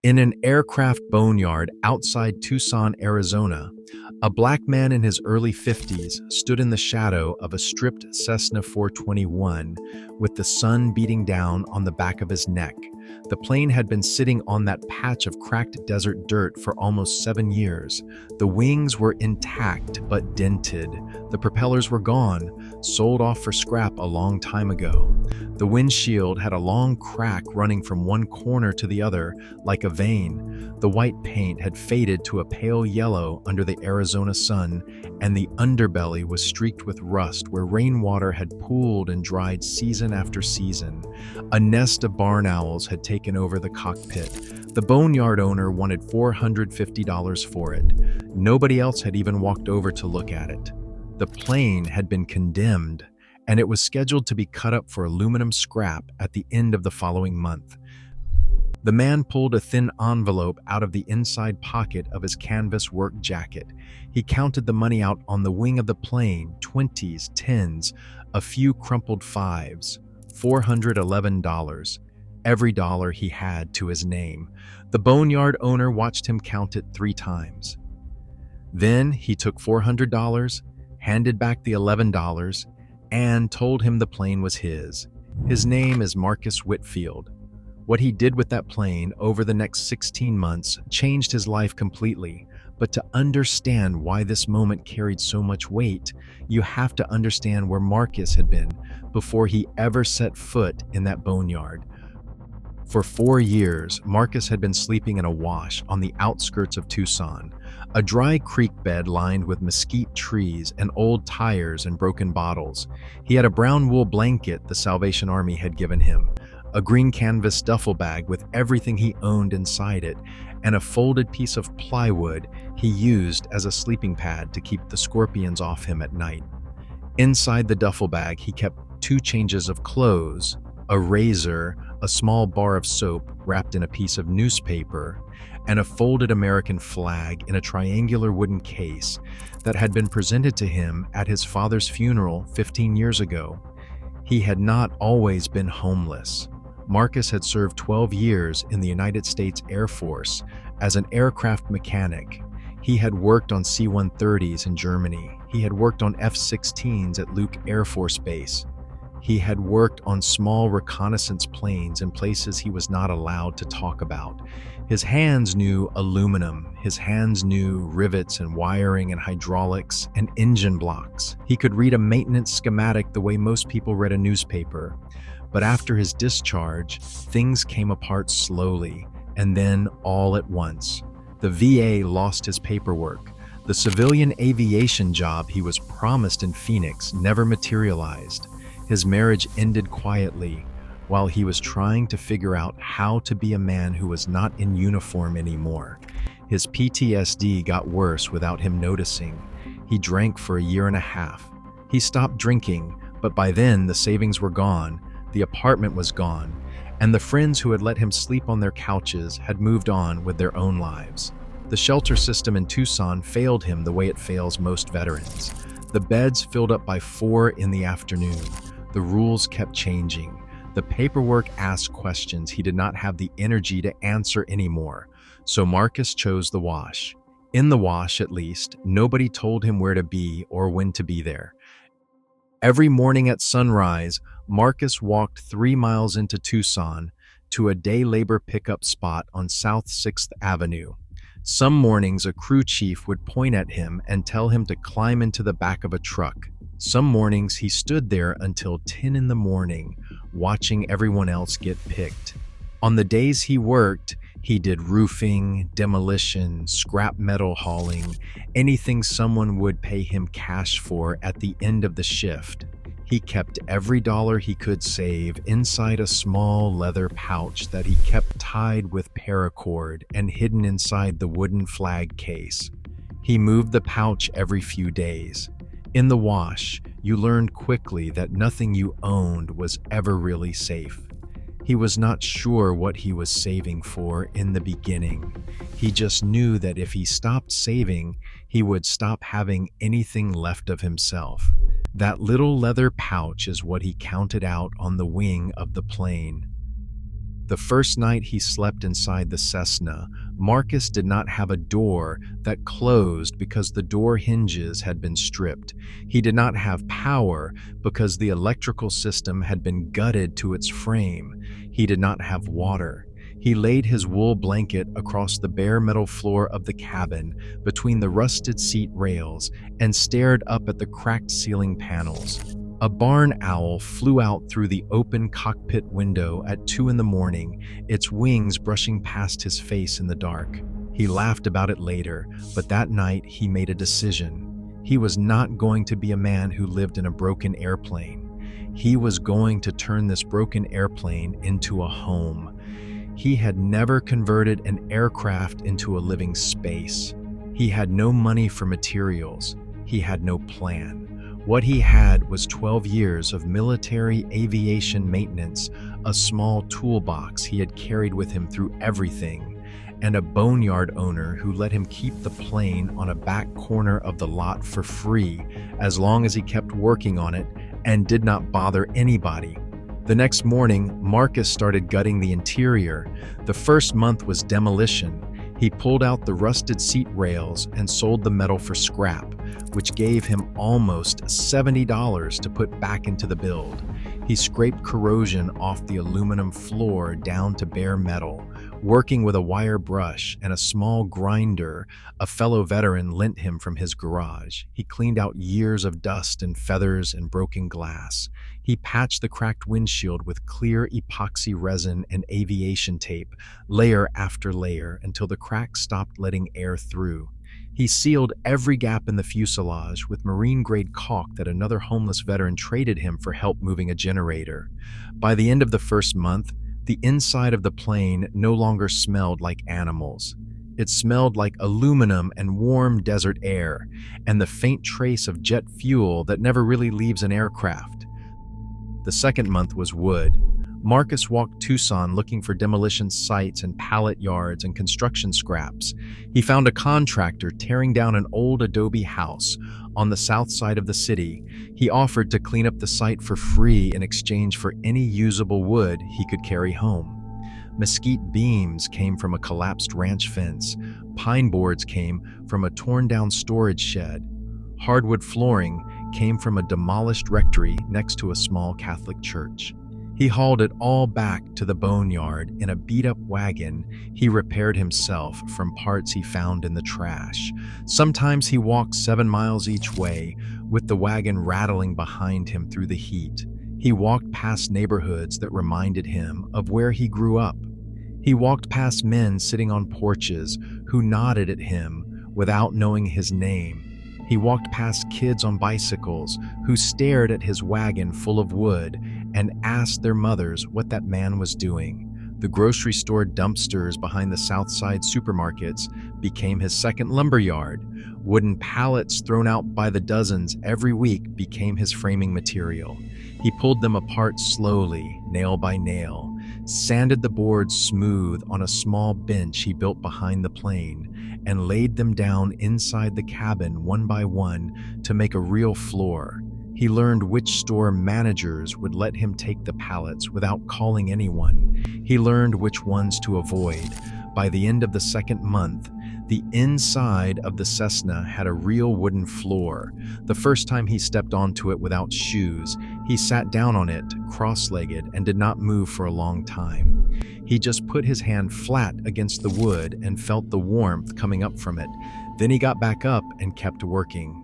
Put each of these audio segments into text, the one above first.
In an aircraft boneyard outside Tucson, Arizona, a black man in his early 50s stood in the shadow of a stripped Cessna 421 with the sun beating down on the back of his neck. The plane had been sitting on that patch of cracked desert dirt for almost 7 years. The wings were intact but dented. The propellers were gone, sold off for scrap a long time ago. The windshield had a long crack running from one corner to the other like a vein. The white paint had faded to a pale yellow under the Arizona sun, and the underbelly was streaked with rust where rainwater had pooled and dried season after season. A nest of barn owls had taken over the cockpit. The boneyard owner wanted $450 for it. Nobody else had even walked over to look at it. The plane had been condemned, and it was scheduled to be cut up for aluminum scrap at the end of the following month. The man pulled a thin envelope out of the inside pocket of his canvas work jacket. He counted the money out on the wing of the plane, 20s, 10s, a few crumpled 5s, $411. Every dollar he had to his name. The boneyard owner watched him count it 3 times. Then he took $400, handed back the $11, and told him the plane was his. His name is Marcus Whitfield. What he did with that plane over the next 16 months changed his life completely. But to understand why this moment carried so much weight, you have to understand where Marcus had been before he ever set foot in that boneyard. For 4 years, Marcus had been sleeping in a wash on the outskirts of Tucson, a dry creek bed lined with mesquite trees and old tires and broken bottles. He had a brown wool blanket the Salvation Army had given him, a green canvas duffel bag with everything he owned inside it, and a folded piece of plywood he used as a sleeping pad to keep the scorpions off him at night. Inside the duffel bag, he kept 2 changes of clothes, a razor, a small bar of soap wrapped in a piece of newspaper, and a folded American flag in a triangular wooden case that had been presented to him at his father's funeral 15 years ago. He had not always been homeless. Marcus had served 12 years in the United States Air Force as an aircraft mechanic. He had worked on C-130s in Germany. He had worked on F-16s at Luke Air Force Base. He had worked on small reconnaissance planes in places he was not allowed to talk about. His hands knew aluminum. His hands knew rivets and wiring and hydraulics and engine blocks. He could read a maintenance schematic the way most people read a newspaper. But after his discharge, things came apart slowly, and then all at once. The VA lost his paperwork. The civilian aviation job he was promised in Phoenix never materialized. His marriage ended quietly while he was trying to figure out how to be a man who was not in uniform anymore. His PTSD got worse without him noticing. He drank for a year and a half. He stopped drinking, but by then the savings were gone, the apartment was gone, and the friends who had let him sleep on their couches had moved on with their own lives. The shelter system in Tucson failed him the way it fails most veterans. The beds filled up by 4 in the afternoon. The rules kept changing. The paperwork asked questions he did not have the energy to answer anymore. So Marcus chose the wash. In the wash, at least, nobody told him where to be or when to be there. Every morning at sunrise, Marcus walked 3 miles into Tucson to a day labor pickup spot on South 6th Avenue. Some mornings, a crew chief would point at him and tell him to climb into the back of a truck. Some mornings, he stood there until 10 in the morning, watching everyone else get picked. On the days he worked, he did roofing, demolition, scrap metal hauling, anything someone would pay him cash for at the end of the shift. He kept every dollar he could save inside a small leather pouch that he kept tied with paracord and hidden inside the wooden flag case. He moved the pouch every few days. In the wash, you learned quickly that nothing you owned was ever really safe. He was not sure what he was saving for in the beginning. He just knew that if he stopped saving, he would stop having anything left of himself. That little leather pouch is what he counted out on the wing of the plane. The first night he slept inside the Cessna, Marcus did not have a door that closed because the door hinges had been stripped. He did not have power because the electrical system had been gutted to its frame. He did not have water. He laid his wool blanket across the bare metal floor of the cabin between the rusted seat rails and stared up at the cracked ceiling panels. A barn owl flew out through the open cockpit window at 2 a.m, its wings brushing past his face in the dark. He laughed about it later, but that night he made a decision. He was not going to be a man who lived in a broken airplane. He was going to turn this broken airplane into a home. He had never converted an aircraft into a living space. He had no money for materials. He had no plan. What he had was 12 years of military aviation maintenance, a small toolbox he had carried with him through everything, and a boneyard owner who let him keep the plane on a back corner of the lot for free as long as he kept working on it and did not bother anybody. The next morning, Marcus started gutting the interior. The first month was demolition. He pulled out the rusted seat rails and sold the metal for scrap, which gave him almost $70 to put back into the build. He scraped corrosion off the aluminum floor down to bare metal, working with a wire brush and a small grinder a fellow veteran lent him from his garage. He cleaned out years of dust and feathers and broken glass. He patched the cracked windshield with clear epoxy resin and aviation tape, layer after layer, until the cracks stopped letting air through. He sealed every gap in the fuselage with marine-grade caulk that another homeless veteran traded him for help moving a generator. By the end of the first month, the inside of the plane no longer smelled like animals. It smelled like aluminum and warm desert air, and the faint trace of jet fuel that never really leaves an aircraft. The second month was wood. Marcus walked Tucson looking for demolition sites and pallet yards and construction scraps. He found a contractor tearing down an old adobe house on the south side of the city. He offered to clean up the site for free in exchange for any usable wood he could carry home. Mesquite beams came from a collapsed ranch fence. Pine boards came from a torn-down storage shed. Hardwood flooring came from a demolished rectory next to a small Catholic church. He hauled it all back to the boneyard in a beat-up wagon he repaired himself from parts he found in the trash. Sometimes he walked 7 miles each way, with the wagon rattling behind him through the heat. He walked past neighborhoods that reminded him of where he grew up. He walked past men sitting on porches who nodded at him without knowing his name. He walked past kids on bicycles who stared at his wagon full of wood and asked their mothers what that man was doing. The grocery store dumpsters behind the Southside supermarkets became his second lumberyard. Wooden pallets thrown out by the dozens every week became his framing material. He pulled them apart slowly, nail by nail, sanded the boards smooth on a small bench he built behind the plane, and laid them down inside the cabin one by one to make a real floor. He learned which store managers would let him take the pallets without calling anyone. He learned which ones to avoid. By the end of the second month, the inside of the Cessna had a real wooden floor. The first time he stepped onto it without shoes, he sat down on it, cross-legged, and did not move for a long time. He just put his hand flat against the wood and felt the warmth coming up from it. Then he got back up and kept working.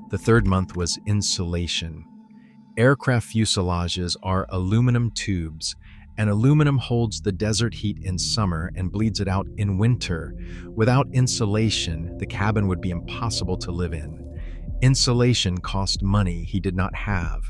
The third month was insulation. Aircraft fuselages are aluminum tubes, and aluminum holds the desert heat in summer and bleeds it out in winter. Without insulation, the cabin would be impossible to live in. Insulation cost money he did not have.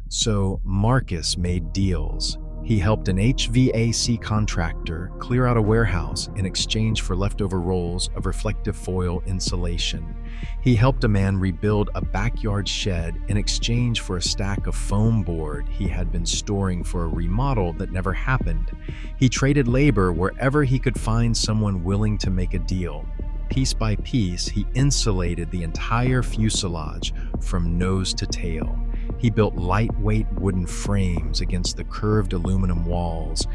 So Marcus made deals. He helped an HVAC contractor clear out a warehouse in exchange for leftover rolls of reflective foil insulation. He helped a man rebuild a backyard shed in exchange for a stack of foam board he had been storing for a remodel that never happened. He traded labor wherever he could find someone willing to make a deal. Piece by piece, he insulated the entire fuselage from nose to tail. He built lightweight wooden frames against the curved aluminum walls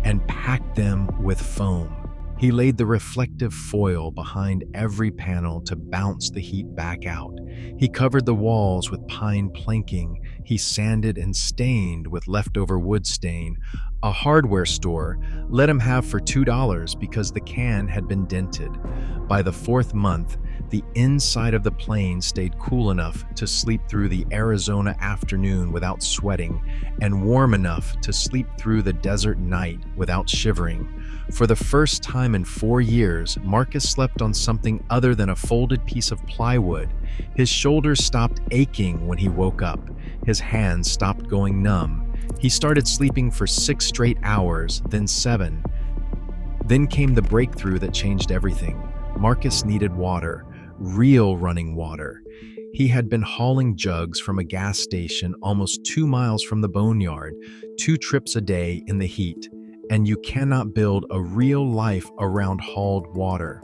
and packed them with foam. He laid the reflective foil behind every panel to bounce the heat back out. He covered the walls with pine planking. He sanded and stained with leftover wood stain. A hardware store let him have for $2 because the can had been dented. By the fourth month, the inside of the plane stayed cool enough to sleep through the Arizona afternoon without sweating, and warm enough to sleep through the desert night without shivering. For the first time in 4 years, Marcus slept on something other than a folded piece of plywood. His shoulders stopped aching when he woke up. His hands stopped going numb. He started sleeping for 6 straight hours, then 7. Then came the breakthrough that changed everything. Marcus needed water, real running water. He had been hauling jugs from a gas station almost 2 miles from the boneyard, 2 trips a day in the heat. And you cannot build a real life around hauled water.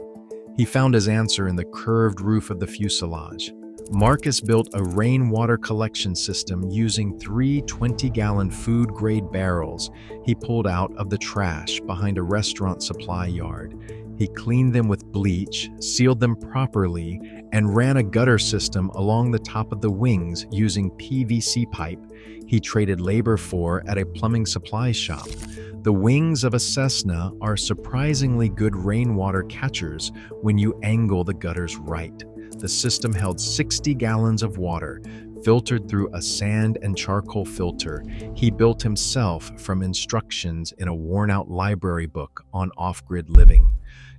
He found his answer in the curved roof of the fuselage. Marcus built a rainwater collection system using 3 20-gallon food-grade barrels he pulled out of the trash behind a restaurant supply yard. He cleaned them with bleach, sealed them properly, and ran a gutter system along the top of the wings using PVC pipe he traded labor for at a plumbing supply shop. The wings of a Cessna are surprisingly good rainwater catchers when you angle the gutters right. The system held 60 gallons of water, filtered through a sand and charcoal filter he built himself from instructions in a worn-out library book on off-grid living.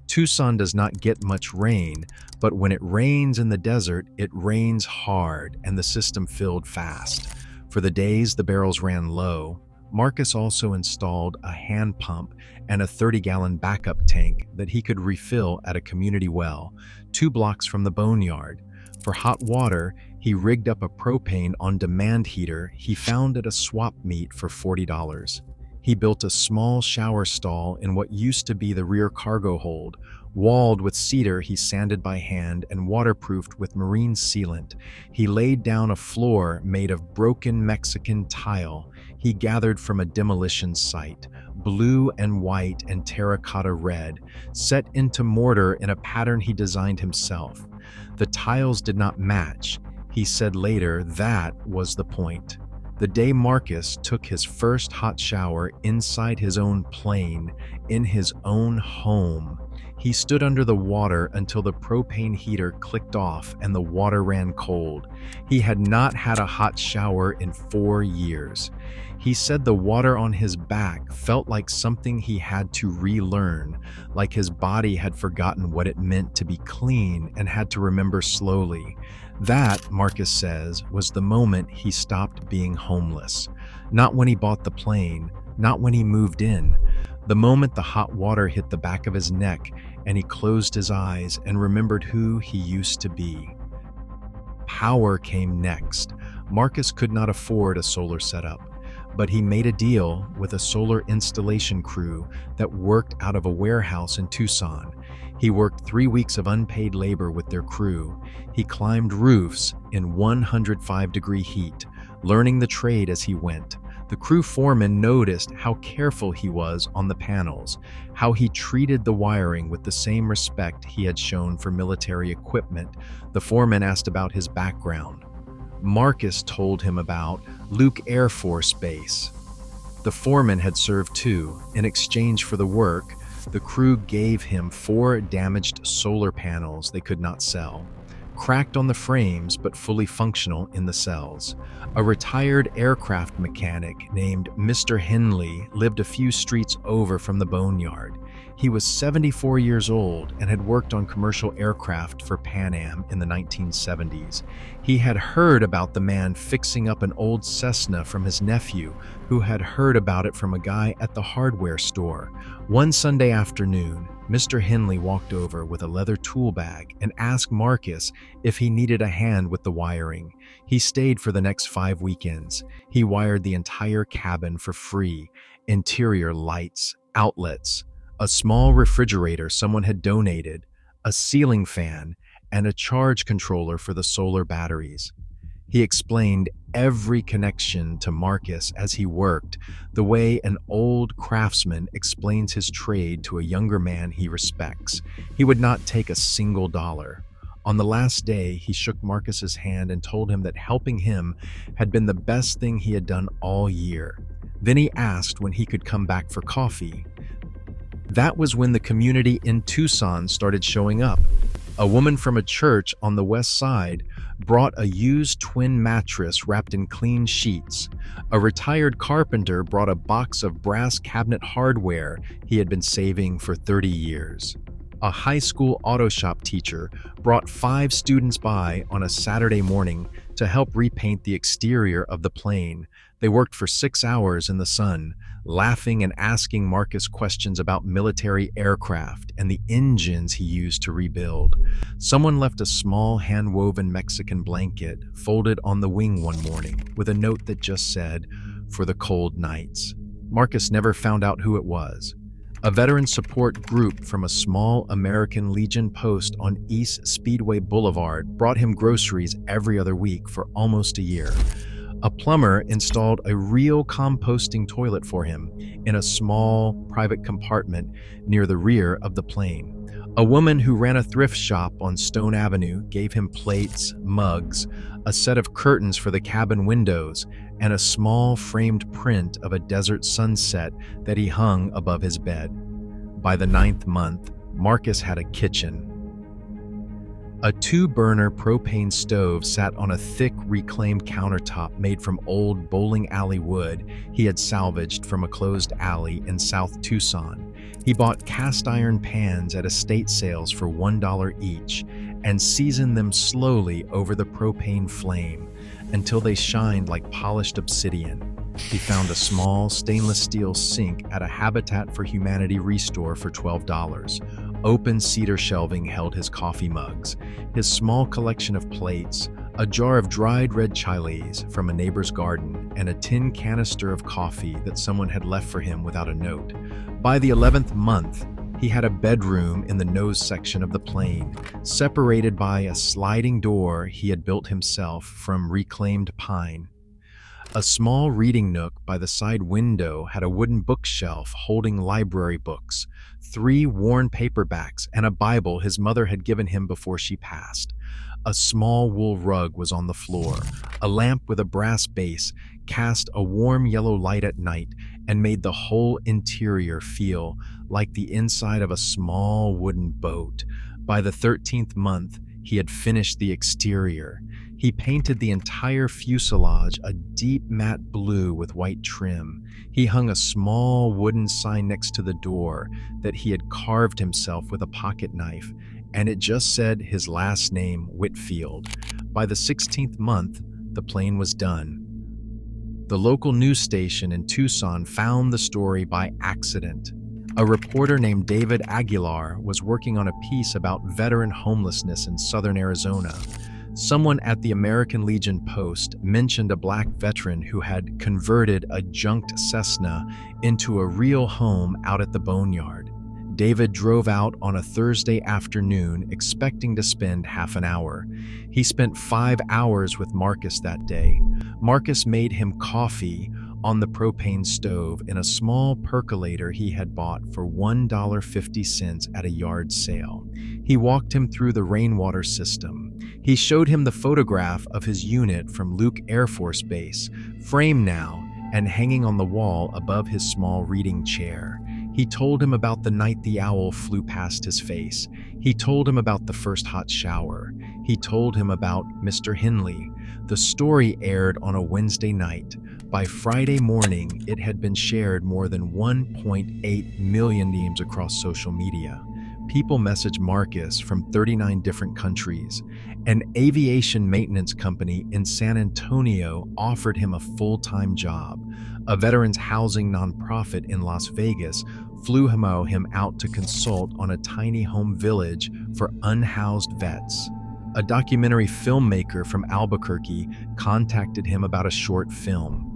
Tucson does not get much rain, but when it rains in the desert, it rains hard and the system filled fast. For the days the barrels ran low, Marcus also installed a hand pump and a 30-gallon backup tank that he could refill at a community well, 2 blocks from the boneyard. For hot water, he rigged up a propane on-demand heater he found at a swap meet for $40. He built a small shower stall in what used to be the rear cargo hold, walled with cedar he sanded by hand and waterproofed with marine sealant. He laid down a floor made of broken Mexican tile he gathered from a demolition site, blue and white and terracotta red, set into mortar in a pattern he designed himself. The tiles did not match. He said later that was the point. The day Marcus took his first hot shower inside his own plane, in his own home, he stood under the water until the propane heater clicked off and the water ran cold. He had not had a hot shower in 4 years. He said the water on his back felt like something he had to relearn, like his body had forgotten what it meant to be clean and had to remember slowly. That, Marcus says, was the moment he stopped being homeless. Not when he bought the plane, not when he moved in. The moment the hot water hit the back of his neck and he closed his eyes and remembered who he used to be. Power came next. Marcus could not afford a solar setup, but he made a deal with a solar installation crew that worked out of a warehouse in Tucson. He worked 3 weeks of unpaid labor with their crew. He climbed roofs in 105-degree heat, learning the trade as he went. The crew foreman noticed how careful he was on the panels, how he treated the wiring with the same respect he had shown for military equipment. The foreman asked about his background. Marcus told him about Luke Air Force Base. The foreman had served too. In exchange for the work, the crew gave him 4 damaged solar panels they could not sell, cracked on the frames but fully functional in the cells. A retired aircraft mechanic named Mr. Henley lived a few streets over from the boneyard. He was 74 years old and had worked on commercial aircraft for Pan Am in the 1970s. He had heard about the man fixing up an old Cessna from his nephew, who had heard about it from a guy at the hardware store. One Sunday afternoon, Mr. Henley walked over with a leather tool bag and asked Marcus if he needed a hand with the wiring. He stayed for the next 5 weekends. He wired the entire cabin for free: interior lights, outlets, a small refrigerator someone had donated, a ceiling fan, and a charge controller for the solar batteries. He explained every connection to Marcus as he worked, the way an old craftsman explains his trade to a younger man he respects. He would not take a single dollar. On the last day, he shook Marcus's hand and told him that helping him had been the best thing he had done all year. Then he asked when he could come back for coffee. That was when the community in Tucson started showing up. A woman from a church on the west side brought a used twin mattress wrapped in clean sheets. A retired carpenter brought a box of brass cabinet hardware he had been saving for 30 years. A high school auto shop teacher brought 5 students by on a Saturday morning to help repaint the exterior of the plane. They worked for 6 hours in the sun, laughing and asking Marcus questions about military aircraft and the engines he used to rebuild. Someone left a small hand-woven Mexican blanket folded on the wing one morning with a note that just said, "For the cold nights." Marcus never found out who it was. A veteran support group from a small American Legion post on East Speedway Boulevard brought him groceries every other week for almost a year. A plumber installed a real composting toilet for him in a small private compartment near the rear of the plane. A woman who ran a thrift shop on Stone Avenue gave him plates, mugs, a set of curtains for the cabin windows, and a small framed print of a desert sunset that he hung above his bed. By the 9th month, Marcus had a kitchen. A 2-burner propane stove sat on a thick reclaimed countertop made from old bowling alley wood he had salvaged from a closed alley in South Tucson. He bought cast iron pans at estate sales for $1 each and seasoned them slowly over the propane flame until they shined like polished obsidian. He found a small stainless steel sink at a Habitat for Humanity restore for $12. Open cedar shelving held his coffee mugs, his small collection of plates, a jar of dried red chiles from a neighbor's garden, and a tin canister of coffee that someone had left for him without a note. By the 11th month, he had a bedroom in the nose section of the plane, separated by a sliding door he had built himself from reclaimed pine. A small reading nook by the side window had a wooden bookshelf holding library books, 3 worn paperbacks, and a Bible his mother had given him before she passed. A small wool rug was on the floor. A lamp with a brass base cast a warm yellow light at night and made the whole interior feel like the inside of a small wooden boat. By the 13th month, he had finished the exterior. He painted the entire fuselage a deep matte blue with white trim. He hung a small wooden sign next to the door that he had carved himself with a pocket knife, and it just said his last name, Whitfield. By the 16th month, the plane was done. The local news station in Tucson found the story by accident. A reporter named David Aguilar was working on a piece about veteran homelessness in southern Arizona. Someone at the American Legion post mentioned a black veteran who had converted a junked Cessna into a real home out at the boneyard. David drove out on a Thursday afternoon expecting to spend half an hour. He spent 5 hours with Marcus that day. Marcus made him coffee on the propane stove in a small percolator he had bought for $1.50 at a yard sale. He walked him through the rainwater system. He showed him the photograph of his unit from Luke Air Force Base, framed now and hanging on the wall above his small reading chair. He told him about the night the owl flew past his face. He told him about the first hot shower. He told him about Mr. Henley. The story aired on a Wednesday night. By Friday morning, it had been shared more than 1.8 million times across social media. People messaged Marcus from 39 different countries. An aviation maintenance company in San Antonio offered him a full-time job. A veterans housing nonprofit in Las Vegas flew him out to consult on a tiny home village for unhoused vets. A documentary filmmaker from Albuquerque contacted him about a short film.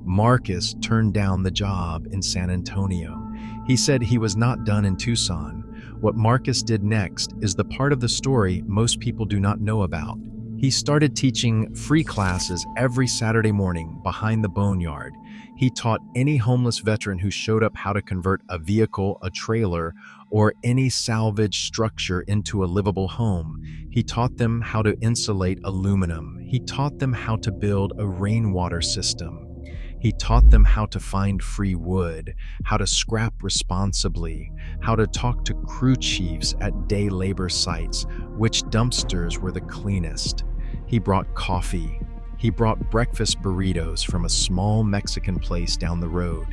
Marcus turned down the job in San Antonio. He said he was not done in Tucson. What Marcus did next is the part of the story most people do not know about. He started teaching free classes every Saturday morning behind the boneyard. He taught any homeless veteran who showed up how to convert a vehicle, a trailer, or any salvage structure into a livable home. He taught them how to insulate aluminum. He taught them how to build a rainwater system. He taught them how to find free wood, how to scrap responsibly, how to talk to crew chiefs at day labor sites, which dumpsters were the cleanest. He brought coffee. He brought breakfast burritos from a small Mexican place down the road.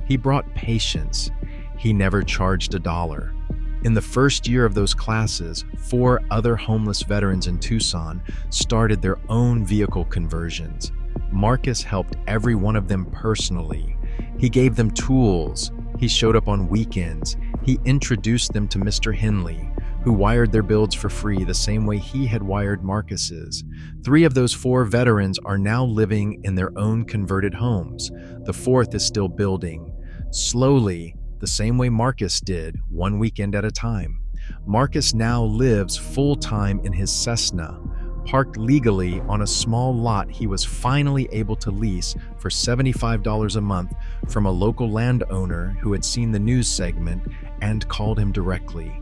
He brought patience. He never charged $1. In the first year of those classes, 4 other homeless veterans in Tucson started their own vehicle conversions. Marcus helped every one of them personally. He gave them tools. He showed up on weekends. He introduced them to Mr. Henley, who wired their builds for free the same way he had wired Marcus's. 3 of those 4 veterans are now living in their own converted homes. The 4th is still building. Slowly, the same way Marcus did, 1 weekend at a time. Marcus now lives full-time in his Cessna, parked legally on a small lot he was finally able to lease for $75 a month from a local landowner who had seen the news segment and called him directly.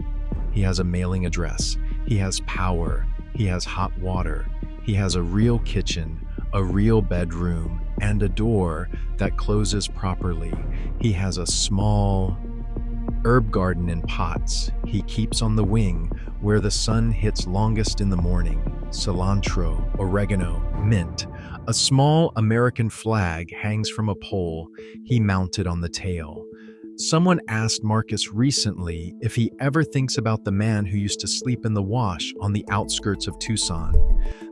He has a mailing address. He has power. He has hot water. He has a real kitchen, a real bedroom, and a door that closes properly. He has a small herb garden in pots he keeps on the wing where the sun hits longest in the morning. Cilantro, oregano, mint. A small American flag hangs from a pole he mounted on the tail. Someone asked Marcus recently if he ever thinks about the man who used to sleep in the wash on the outskirts of Tucson.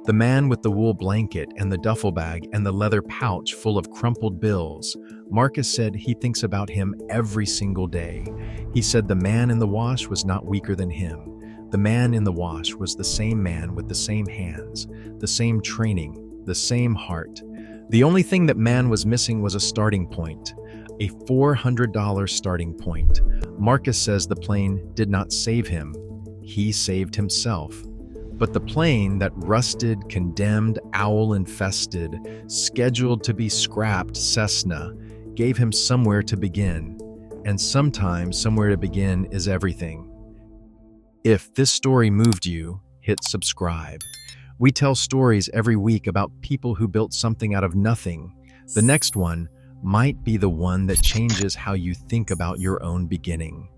The man with the wool blanket and the duffel bag and the leather pouch full of crumpled bills. Marcus said he thinks about him every single day. He said the man in the wash was not weaker than him. The man in the wash was the same man with the same hands, the same training, the same heart. The only thing that man was missing was a starting point, a $400 starting point. Marcus says the plane did not save him. He saved himself. But the plane, that rusted, condemned, owl-infested, scheduled to be scrapped Cessna, gave him somewhere to begin. And sometimes somewhere to begin is everything. If this story moved you, hit subscribe. We tell stories every week about people who built something out of nothing. The next one might be the one that changes how you think about your own beginning.